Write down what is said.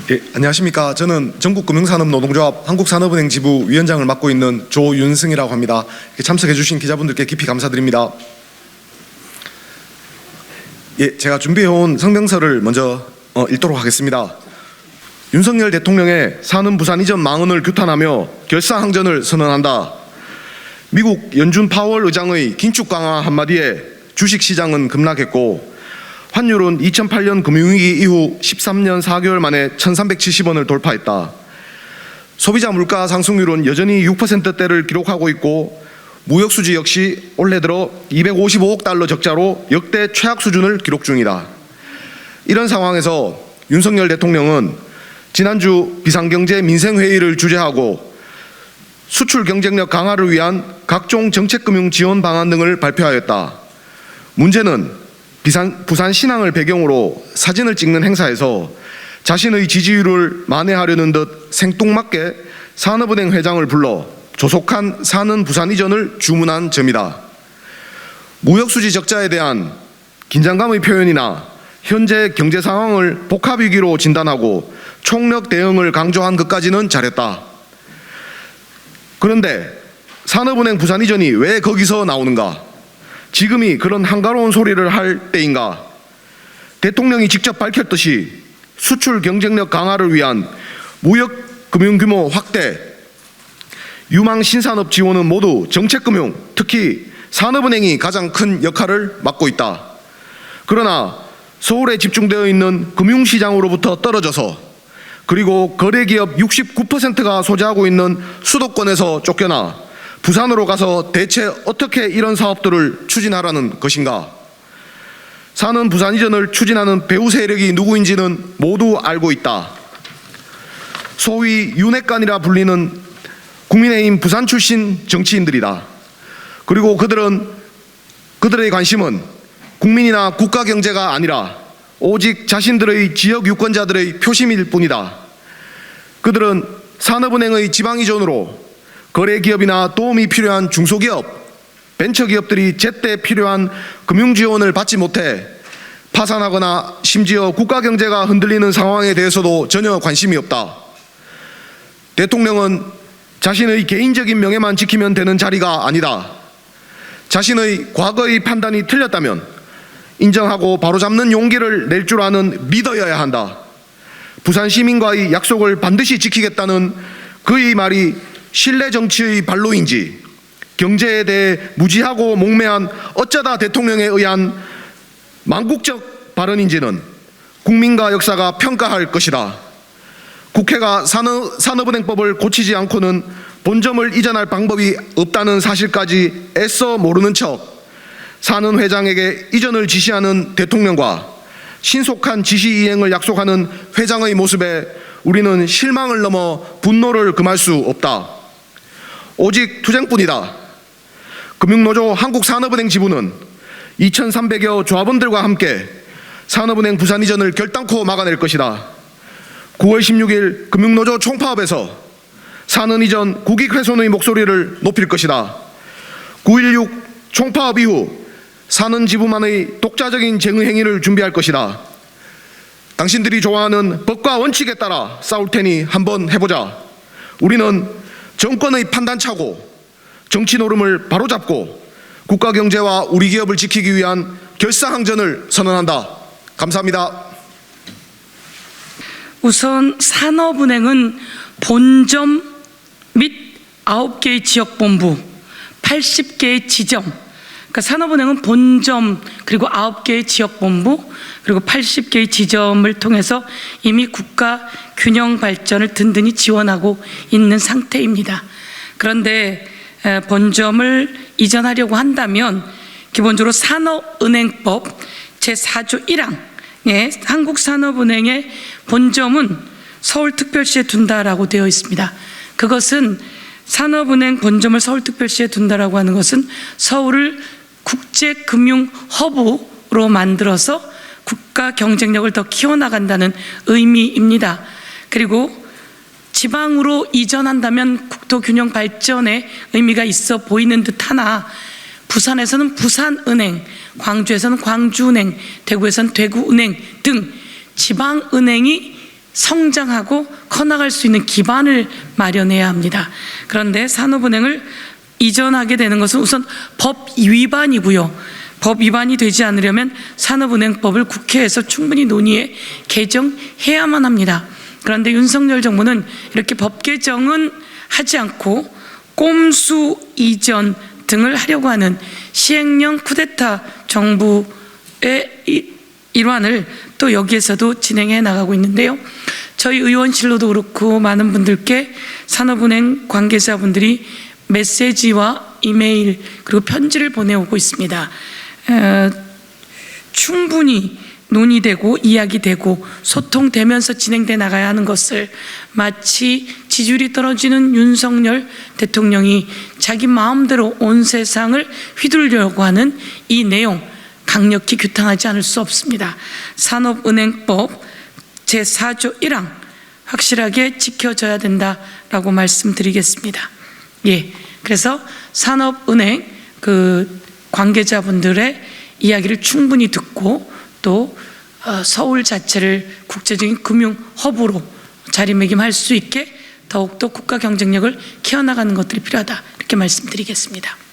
예, 안녕하십니까. 저는 전국금융산업노동조합 한국산업은행 지부 위원장을 맡고 있는 조윤승이라고 합니다. 이렇게 참석해 주신 기자분들께 깊이 감사드립니다. 예, 제가 준비해온 성명서를 먼저 읽도록 하겠습니다. 윤석열 대통령의 사는 부산 이전 망언을 규탄하며 결사항전을 선언한다. 미국 연준 파월 의장의 긴축 강화 한마디에 주식시장은 급락했고 환율은 2008년 금융위기 이후 13년 4개월 만에 1370원을 돌파했다. 소비자 물가 상승률은 여전히 6%대를 기록하고 있고 무역수지 역시 올해 들어 255억 달러 적자로 역대 최악 수준을 기록 중이다. 이런 상황에서 윤석열 대통령은 지난주 비상경제 민생회의를 주재하고 수출 경쟁력 강화를 위한 각종 정책금융 지원 방안 등을 발표하였다. 문제는 부산 신항을 배경으로 사진을 찍는 행사에서 자신의 지지율을 만회하려는 듯 생뚱맞게 산업은행 회장을 불러 조속한 사는 부산 이전을 주문한 점이다. 무역수지 적자에 대한 긴장감의 표현이나 현재 경제 상황을 복합위기로 진단하고 총력 대응을 강조한 것까지는 잘했다. 그런데 산업은행 부산 이전이 왜 거기서 나오는가? 지금이 그런 한가로운 소리를 할 때인가? 대통령이 직접 밝혔듯이 수출 경쟁력 강화를 위한 무역 금융 규모 확대, 유망 신산업 지원은 모두 정책금융, 특히 산업은행이 가장 큰 역할을 맡고 있다. 그러나 서울에 집중되어 있는 금융시장으로부터 떨어져서 그리고 거래기업 69%가 소재하고 있는 수도권에서 쫓겨나 부산으로 가서 대체 어떻게 이런 사업들을 추진하라는 것인가? 사는 부산 이전을 추진하는 배후 세력이 누구인지는 모두 알고 있다. 소위 윤핵관이라 불리는 국민의힘 부산 출신 정치인들이다. 그리고 그들의 관심은 국민이나 국가 경제가 아니라 오직 자신들의 지역 유권자들의 표심일 뿐이다. 그들은 산업은행의 지방 이전으로 거래기업이나 도움이 필요한 중소기업, 벤처기업들이 제때 필요한 금융지원을 받지 못해 파산하거나 심지어 국가경제가 흔들리는 상황에 대해서도 전혀 관심이 없다. 대통령은 자신의 개인적인 명예만 지키면 되는 자리가 아니다. 자신의 과거의 판단이 틀렸다면 인정하고 바로잡는 용기를 낼 줄 아는 리더여야 한다. 부산 시민과의 약속을 반드시 지키겠다는 그의 말이 신뢰 정치의 발로인지 경제에 대해 무지하고 몽매한 어쩌다 대통령에 의한 망국적 발언인지는 국민과 역사가 평가할 것이다. 국회가 산업은행법을 고치지 않고는 본점을 이전할 방법이 없다는 사실까지 애써 모르는 척 사는 회장에게 이전을 지시하는 대통령과 신속한 지시 이행을 약속하는 회장의 모습에 우리는 실망을 넘어 분노를 금할 수 없다. 오직 투쟁뿐이다. 금융노조 한국산업은행 지부는 2,300여 조합원들과 함께 산업은행 부산 이전을 결단코 막아낼 것이다. 9월 16일 금융노조 총파업에서 사는 이전 국익 훼손의 목소리를 높일 것이다. 9.16 총파업 이후 사는 지부만의 독자적인 쟁의 행위를 준비할 것이다. 당신들이 좋아하는 법과 원칙에 따라 싸울 테니 한번 해보자. 우리는 정권의 판단차고 정치 노름을 바로잡고 국가 경제와 우리 기업을 지키기 위한 결사항전을 선언한다. 감사합니다. 우선 산업은행은 본점 및 9개의 지역본부, 80개의 지점, 그러니까 산업은행은 본점 그리고 9개의 지역본부 그리고 80개의 지점을 통해서 이미 국가 균형 발전을 든든히 지원하고 있는 상태입니다. 그런데 본점을 이전하려고 한다면 기본적으로 산업은행법 제4조 1항에 한국산업은행의 본점은 서울특별시에 둔다라고 되어 있습니다. 그것은 산업은행 본점을 서울특별시에 둔다라고 하는 것은 서울을 국제금융 허브로 만들어서 국가 경쟁력을 더 키워나간다는 의미입니다. 그리고 지방으로 이전한다면 국토균형 발전에 의미가 있어 보이는 듯하나 부산에서는 부산은행, 광주에서는 광주은행, 대구에서는 대구은행 등 지방은행이 성장하고 커나갈 수 있는 기반을 마련해야 합니다. 그런데 산업은행을 이전하게 되는 것은 우선 법 위반이고요. 법 위반이 되지 않으려면 산업은행법을 국회에서 충분히 논의해 개정해야만 합니다. 그런데 윤석열 정부는 이렇게 법 개정은 하지 않고 꼼수 이전 등을 하려고 하는 시행령 쿠데타 정부의 일환을 또 여기에서도 진행해 나가고 있는데요. 저희 의원실로도 그렇고 많은 분들께 산업은행 관계자분들이 메시지와 이메일 그리고 편지를 보내오고 있습니다. 충분히 논의되고 이야기되고 소통되면서 진행돼 나가야 하는 것을 마치 지지율이 떨어지는 윤석열 대통령이 자기 마음대로 온 세상을 휘두르려고 하는 이 내용 강력히 규탄하지 않을 수 없습니다. 산업은행법 제4조 1항 확실하게 지켜져야 된다라고 말씀드리겠습니다. 예, 그래서 산업은행 관계자분들의 이야기를 충분히 듣고 또 서울 자체를 국제적인 금융 허브로 자리매김할 수 있게 더욱더 국가 경쟁력을 키워나가는 것들이 필요하다 이렇게 말씀드리겠습니다.